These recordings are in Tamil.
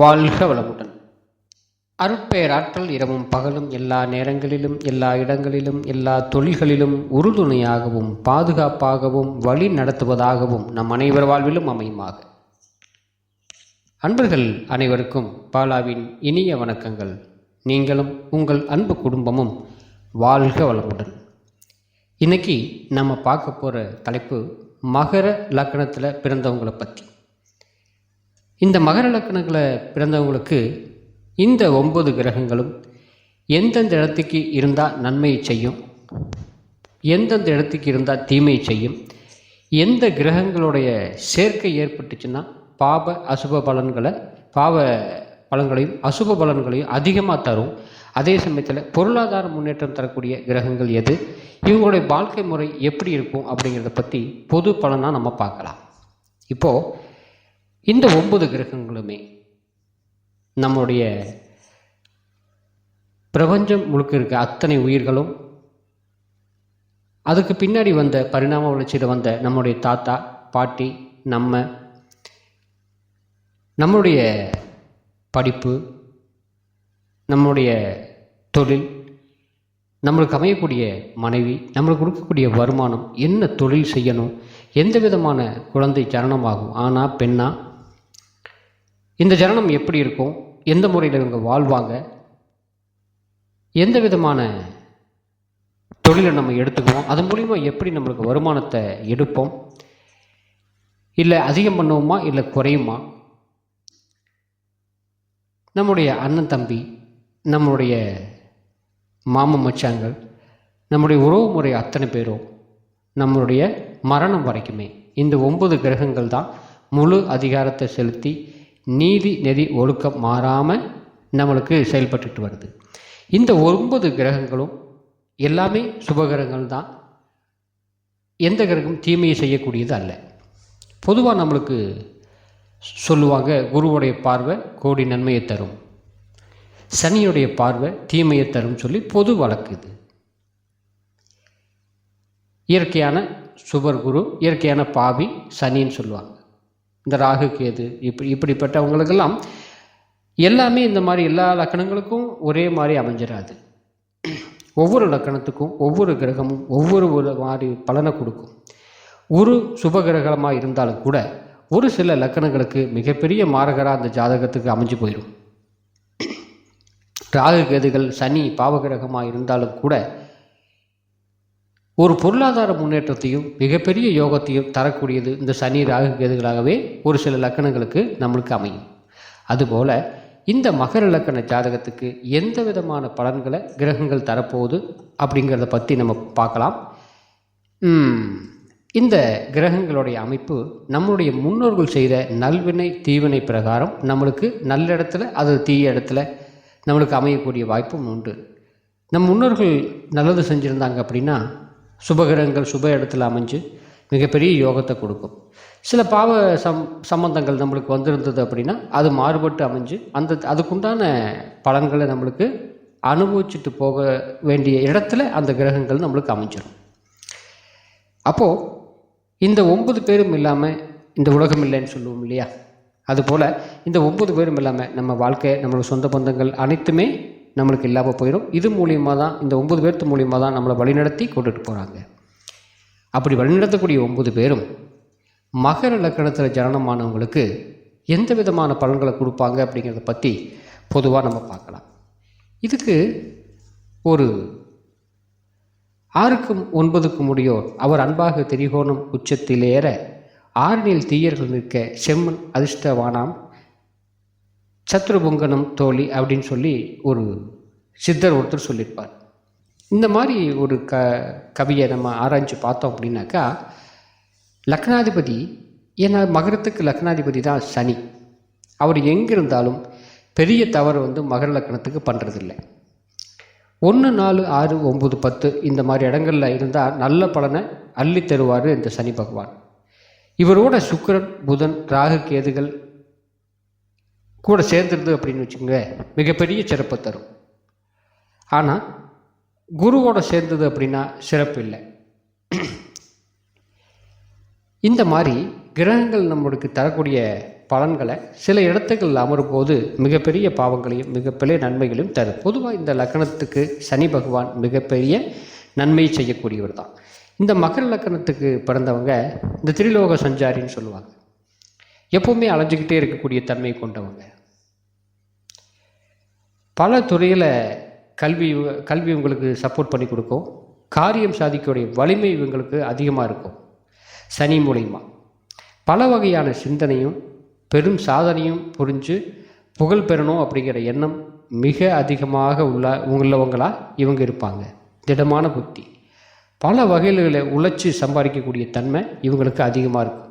வாழ்க வளமுடன். அருட்பேராற்றல் இரவும் பகலும் எல்லா நேரங்களிலும் எல்லா இடங்களிலும் எல்லா தொழில்களிலும் உறுதுணையாகவும் பாதுகாப்பாகவும் வழி நடத்துவதாகவும் நம் அனைவர் வாழ்விலும் அமையுமாக. அன்பர்கள் அனைவருக்கும் பாலாவின் இனிய வணக்கங்கள். நீங்களும் உங்கள் அன்பு குடும்பமும் வாழ்க வளமுடன். இன்னைக்கு நம்ம பார்க்க போகிற தலைப்பு மகர லக்னத்தில் பிறந்தவங்களை பற்றி. இந்த மகர லக்னங்களில் பிறந்தவங்களுக்கு இந்த 9 கிரகங்களும் எந்தெந்த இடத்துக்கு இருந்தால் நன்மையை செய்யும், எந்தெந்த இடத்துக்கு இருந்தால் தீமையை செய்யும், எந்த கிரகங்களுடைய சேர்க்கை ஏற்பட்டுச்சுன்னா பாவ பலன்களையும் அசுப பலன்களையும் அதிகமாக தரும், அதே சமயத்தில் பொருளாதார முன்னேற்றம் தரக்கூடிய கிரகங்கள் எது, இவங்களுடைய வாழ்க்கை முறை எப்படி இருக்கும் அப்படிங்கிறத பற்றி பொது பலனாக நம்ம பார்க்கலாம். இப்போது இந்த 9 கிரகங்களுமே நம்முடைய பிரபஞ்சம் முழுக்க இருக்க அத்தனை உயிர்களும், அதுக்கு பின்னாடி வந்த பரிணாம வளர்ச்சியில் வந்த நம்முடைய தாத்தா பாட்டி, நம்முடைய படிப்பு, நம்முடைய தொழில், நம்மளுக்கு அமையக்கூடிய மனைவி, நம்மளுக்கு கொடுக்கக்கூடிய வருமானம், என்ன தொழில் செய்யணும், எந்த விதமான குழந்தை ஜனனமாகும், ஆனா பெண்ணா, இந்த ஜனனம் எப்படி இருக்கும், எந்த முறையில் இவங்க வாழ்வாங்க, எந்த விதமான தொழிலை நம்ம எடுத்துக்குவோம், அது மூலிமா எப்படி நம்மளுக்கு வருமானத்தை எடுப்போம், இல்லை அதிகம் பண்ணுவோமா இல்லை குறையுமா, நம்முடைய அண்ணன் தம்பி, நம்முடைய மாமன் மச்சாங்கள், நம்முடைய உறவு முறை அத்தனை பேரும், நம்மளுடைய மரணம் வரைக்குமே இந்த 9 கிரகங்கள் தான் முழு அதிகாரத்தை செலுத்தி நீதி நெறி ஒழுக்கம் மாறாமல் நம்மளுக்கு செயல்பட்டுட்டு வருது. இந்த 9 கிரகங்களும் எல்லாமே சுபகிரகங்கள் தான். எந்த கிரகம் தீமையை செய்யக்கூடியது அல்ல. பொதுவாக நம்மளுக்கு சொல்லுவாங்க, குருவுடைய பார்வை கோடி நன்மையை தரும், சனியுடைய பார்வை தீமையை தரும் சொல்லி பொது வழக்கு இது. இயற்கையான சுபர் குரு, இயற்கையான பாவி சனின்னு சொல்லுவாங்க. இந்த ராகு கேது இப்படிப்பட்டவங்களுக்கெல்லாம் எல்லாமே இந்த மாதிரி எல்லா லக்கணங்களுக்கும் ஒரே மாதிரி அமைஞ்சிடாது. ஒவ்வொரு லக்கணத்துக்கும் ஒவ்வொரு கிரகமும் ஒவ்வொரு மாதிரி பலனை கொடுக்கும். ஒரு சுபகிரகமாக இருந்தாலும் கூட ஒரு சில லக்கணங்களுக்கு மிகப்பெரிய மாரகராக அந்த ஜாதகத்துக்கு அமைஞ்சு போயிடும். ராகு கேதுகள் சனி பாவகிரகமாக இருந்தாலும் கூட ஒரு பொருளாதார முன்னேற்றத்தையும் மிகப்பெரிய யோகத்தையும் தரக்கூடியது இந்த சனி ராகு கேதுகளாகவே ஒரு சில லக்கணங்களுக்கு நம்மளுக்கு அமையும். அதுபோல் இந்த மகர லக்கண ஜாதகத்துக்கு எந்த விதமான பலன்களை கிரகங்கள் தரப்போகுது அப்படிங்கிறத பற்றி நம்ம பார்க்கலாம். இந்த கிரகங்களுடைய அமைப்பு நம்மளுடைய முன்னோர்கள் செய்த நல்வினை தீவினை பிரகாரம் நம்மளுக்கு நல்ல இடத்துல அது தீய இடத்துல நம்மளுக்கு அமையக்கூடிய வாய்ப்பும் உண்டு. நம் முன்னோர்கள் நல்லது செஞ்சுருந்தாங்க அப்படின்னா சுபகிரகங்கள் சுப இடத்துல அமைஞ்சு மிகப்பெரிய யோகத்தை கொடுக்கும். சில பாவ சம்பந்தங்கள் நம்மளுக்கு வந்திருந்தது அப்படின்னா அது மாறுபட்டு அமைஞ்சு அதுக்குண்டான பலன்களை நம்மளுக்கு அனுபவிச்சுட்டு போக வேண்டிய இடத்துல அந்த கிரகங்கள் நம்மளுக்கு அமைஞ்சிடும். அப்போது இந்த 9 பேரும் இல்லாமல் இந்த உலகம் இல்லைன்னு சொல்லுவோம் இல்லையா, அதுபோல் இந்த 9 பேரும் இல்லாமல் நம்ம வாழ்க்கை, நம்மளோட சொந்த பந்தங்கள் அனைத்துமே நம்மளுக்கு இல்லாமல் போயிடும். இது மூலியமாக தான், இந்த 9 பேர்த்து மூலியமாக தான் நம்மளை வழிநடத்தி கொண்டுட்டு போகிறாங்க. அப்படி வழிநடத்தக்கூடிய 9 பேரும் மகர லக்கணத்தில் ஜனனமானவங்களுக்கு எந்த விதமான பலன்களை கொடுப்பாங்க அப்படிங்கிறத பற்றி பொதுவாக நம்ம பார்க்கலாம். இதுக்கு ஒரு 6க்கும் 9க்கும் முடியோர் அவர் அன்பாக திரிகோணம் உச்சத்திலேற 6 தீயர்கள் நிற்க செம்மன் அதிர்ஷ்டவானாம் சத்ருபுங்கனம் தோழி அப்படின்னு சொல்லி ஒரு சித்தர் ஒருத்தர் சொல்லியிருப்பார். இந்த மாதிரி ஒரு கவியை நம்ம ஆராய்ச்சி பார்த்தோம் அப்படின்னாக்கா, லக்னாதிபதி, ஏன்னா மகரத்துக்கு லக்னாதிபதி தான் சனி, அவர் எங்கிருந்தாலும் பெரிய தவறு மகர லக்கணத்துக்கு பண்ணுறதில்லை. 1, 4, 6, 9, 10 இந்த மாதிரி இடங்களில் இருந்தால் நல்ல பலனை அள்ளி தருவார் இந்த சனி பகவான். இவரோட சுக்கிரன் புதன் ராகு கேதுகள் கூட சேர்ந்துருது அப்படின்னு வச்சுக்கோங்க, மிகப்பெரிய சிறப்பை தரும். ஆனால் குருவோட சேர்ந்தது அப்படின்னா சிறப்பு இல்லை. இந்த மாதிரி கிரகங்கள் நம்மளுக்கு தரக்கூடிய பலன்களை சில இடத்துக்களில் அமரும்போது மிகப்பெரிய பாவங்களையும் மிகப்பெரிய நன்மைகளையும் தரும். பொதுவாக இந்த லக்கணத்துக்கு சனி பகவான் மிகப்பெரிய நன்மை செய்யக்கூடியவர் தான். இந்த மகர லக்கணத்துக்கு பிறந்தவங்க இந்த திரிலோக சஞ்சாரின்னு சொல்லுவாங்க. எப்பவுமே அலைஞ்சிக்கிட்டே இருக்கக்கூடிய தன்மை கொண்டவங்க. பல துறையில் கல்வி இவங்களுக்கு சப்போர்ட் பண்ணி கொடுக்கும். காரியம் சாதிக்கக்கூடிய வலிமை இவங்களுக்கு அதிகமாக இருக்கும். சனி மூலிமா பல வகையான சிந்தனையும் பெரும் சாதனையும் புரிஞ்சு புகழ் பெறணும் அப்படிங்கிற எண்ணம் மிக அதிகமாக உள்ளவங்களாக இவங்க இருப்பாங்க. திடமான புத்தி, பல வகைகளில் உழைச்சி சம்பாதிக்கக்கூடிய தன்மை இவங்களுக்கு அதிகமாக இருக்கும்.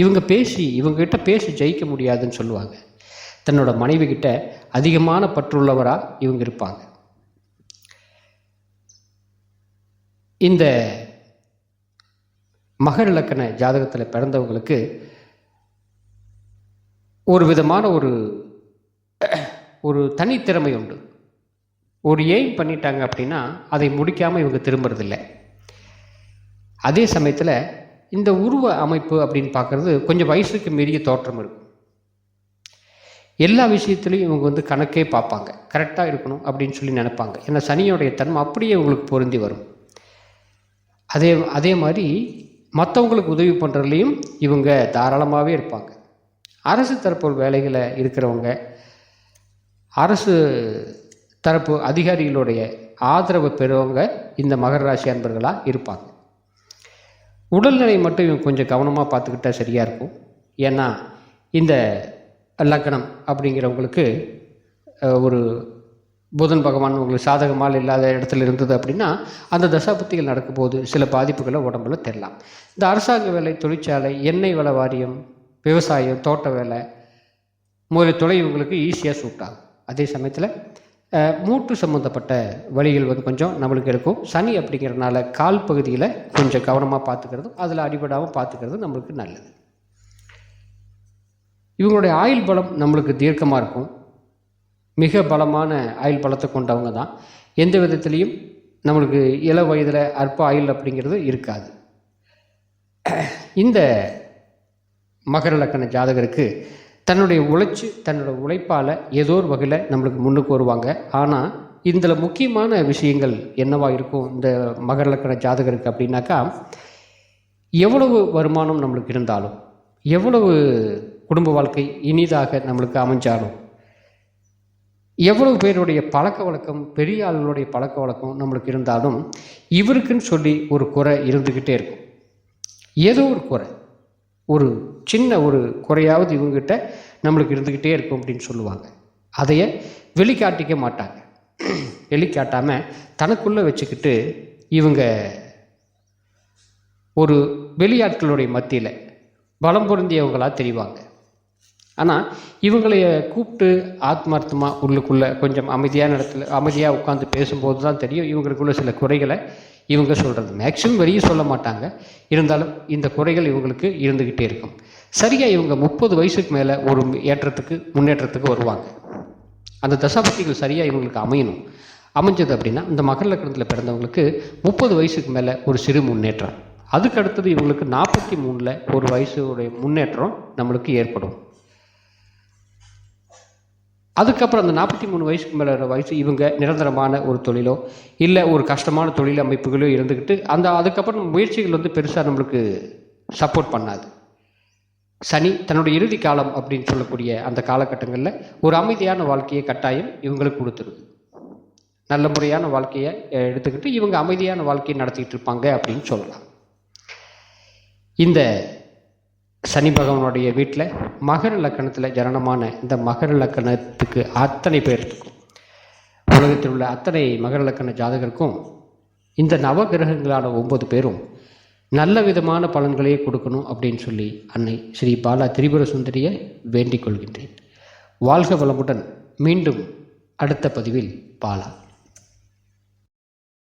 இவங்ககிட்ட பேசி ஜெயிக்க முடியாதுன்னு சொல்லுவாங்க. தன்னோட மனைவி கிட்ட அதிகமான பற்றுள்ளவராக இவங்க இருப்பாங்க. இந்த மகர லக்கண ஜாதகத்தில் பிறந்தவங்களுக்கு ஒரு விதமான ஒரு தனித்திறமை உண்டு. ஒரு எய்ம் பண்ணிட்டாங்க அப்படின்னா அதை முடிக்காமல் இவங்க திரும்புறதில்லை. அதே சமயத்தில் இந்த உருவ அமைப்பு அப்படின்னு பார்க்குறது கொஞ்சம் வயசுக்கு மீறிய தோற்றம் இருக்கும். எல்லா விஷயத்துலையும் இவங்க கணக்கே பார்ப்பாங்க, கரெக்டாக இருக்கணும் அப்படின்னு சொல்லி நினைப்பாங்க. ஏன்னா சனியோடைய தன்மை அப்படியே இவங்களுக்கு பொருந்தி வரும். அதே மாதிரி மற்றவங்களுக்கு உதவி பண்ணுறதுலையும் இவங்க தாராளமாகவே இருப்பாங்க. அரசு தரப்பு வேலைகளை இருக்கிறவங்க, அரசு தரப்பு அதிகாரிகளுடைய ஆதரவு பெறுவங்க இந்த மகர ராசி அன்பர்களாக இருப்பாங்க. உடல்நிலை மட்டும் இவங்க கொஞ்சம் கவனமாக பார்த்துக்கிட்டா சரியாக இருக்கும். ஏன்னா இந்த லக்கணம் அப்படிங்கிறவங்களுக்கு ஒரு புதன் பகவான் உங்களுக்கு சாதகமாக இல்லாத இடத்துல இருந்தது அப்படின்னா அந்த தசாபுத்திகள் நடக்கும்போது சில பாதிப்புகளை உடம்புல தெரியலாம். இந்த அரசாங்க வேலை, தொழிற்சாலை, எண்ணெய் வள வாரியம், விவசாயம், தோட்ட வேலை முதல் தொலை இவங்களுக்கு ஈஸியாக சூட் ஆகும். அதே சமயத்தில் மூட்டு சம்மந்தப்பட்ட வழிகள் கொஞ்சம் நம்மளுக்கு இருக்கும். சனி அப்படிங்கிறதுனால கால் பகுதியில் கொஞ்சம் கவனமாக பார்த்துக்கிறதும் அதில் அடிபடாமல் பார்த்துக்கிறதும் நம்மளுக்கு நல்லது. இவங்களுடைய ஆயுள் பலம் நம்மளுக்கு தீர்க்கமாக இருக்கும். மிக பலமான ஆயுள் பலத்தை கொண்டவங்க தான். எந்த விதத்துலேயும் நம்மளுக்கு இள வயதில் அற்ப ஆயுள் அப்படிங்கிறது இருக்காது. இந்த மகர லக்கண ஜாதகருக்கு தன்னுடைய உழைப்பால் ஏதோ ஒரு வகையில் நம்மளுக்கு முன்னுக்கு வருவாங்க. ஆனால் இதில் முக்கியமான விஷயங்கள் என்னவாக இருக்கும் இந்த மகர லக்கண ஜாதகருக்கு அப்படின்னாக்கா, எவ்வளவு வருமானம் நம்மளுக்கு இருந்தாலும், எவ்வளவு குடும்ப வாழ்க்கை இனிதாக நம்மளுக்கு அமைஞ்சாலும், எவ்வளவு பேருடைய பழக்க வழக்கம், பெரிய ஆளுடைய பழக்க வழக்கம் நம்மளுக்கு இருந்தாலும் இவருக்குன்னு சொல்லி ஒரு குறை இருந்துக்கிட்டே இருக்கும். ஏதோ ஒரு குறை, ஒரு சின்ன ஒரு குறையாவது இவங்ககிட்ட நம்மளுக்கு இருந்துக்கிட்டே இருக்கும் அப்படின்னு சொல்லுவாங்க. அதையே வெளிக்காட்டிக்க மாட்டாங்க. வெளிக்காட்டாமல் தனக்குள்ளே வச்சுக்கிட்டு இவங்க ஒரு வெளியாட்களுடைய மத்தியில் பலம் பொருந்தியவங்களாக தெரிவாங்க. ஆனால் இவங்களைய கூப்பிட்டு ஆத்மார்த்தமாக உள்ளுக்குள்ளே கொஞ்சம் அமைதியான இடத்துல அமைதியாக உட்காந்து பேசும்போது தான் தெரியும் இவங்களுக்குள்ள சில குறைகளை இவங்க சொல்கிறது. மேக்ஸிமம் வெளியே சொல்ல மாட்டாங்க. இருந்தாலும் இந்த குறைகள் இவங்களுக்கு இருந்துக்கிட்டே இருக்கும். சரியாக இவங்க 30 வயசுக்கு மேலே ஒரு முன்னேற்றத்துக்கு வருவாங்க. அந்த தசாபக்திகள் சரியாக இவங்களுக்கு அமையணும். அமைஞ்சது அப்படின்னா இந்த மகர லக்னத்தில் பிறந்தவங்களுக்கு 30 வயசுக்கு மேலே ஒரு சிறு முன்னேற்றம். அதுக்கு அடுத்தது இவங்களுக்கு 43 ஒரு வயசுடைய முன்னேற்றம் நம்மளுக்கு ஏற்படும். அதுக்கப்புறம் அந்த 43 வயசுக்கு மேலே வயசு இவங்க நிரந்தரமான ஒரு தொழிலோ இல்லை ஒரு கஷ்டமான தொழில் அமைப்புகளோ இருந்துக்கிட்டு அதுக்கப்புறம் முயற்சிகள் பெருசாக நம்மளுக்கு சப்போர்ட் பண்ணாது. சனி தன்னுடைய இறுதி காலம் அப்படின்னு சொல்லக்கூடிய அந்த காலகட்டங்களில் ஒரு அமைதியான வாழ்க்கையை கட்டாயம் இவங்களுக்கு கொடுத்துருது. நல்ல முறையான வாழ்க்கையை எடுத்துக்கிட்டு இவங்க அமைதியான வாழ்க்கையை நடத்திக்கிட்டு இருப்பாங்க அப்படின்னு சொல்லலாம். இந்த சனி பகவானுடைய வீட்டில் மகர லக்கணத்தில் ஜனனமான இந்த மகர லக்கணத்துக்கு அத்தனை பேர்த்துக்கும், உலகத்தில் உள்ள அத்தனை மகர லக்கண ஜாதகருக்கும் இந்த நவகிரகங்களான 9 பேரும் நல்ல விதமான பலன்களையே கொடுக்கணும் அப்படின்னு சொல்லி அன்னை ஸ்ரீ பாலா திரிபுர சுந்தரியை வேண்டிக் கொள்கின்றேன். வாழ்க வளமுடன். மீண்டும் அடுத்த பதிவில் பாலா.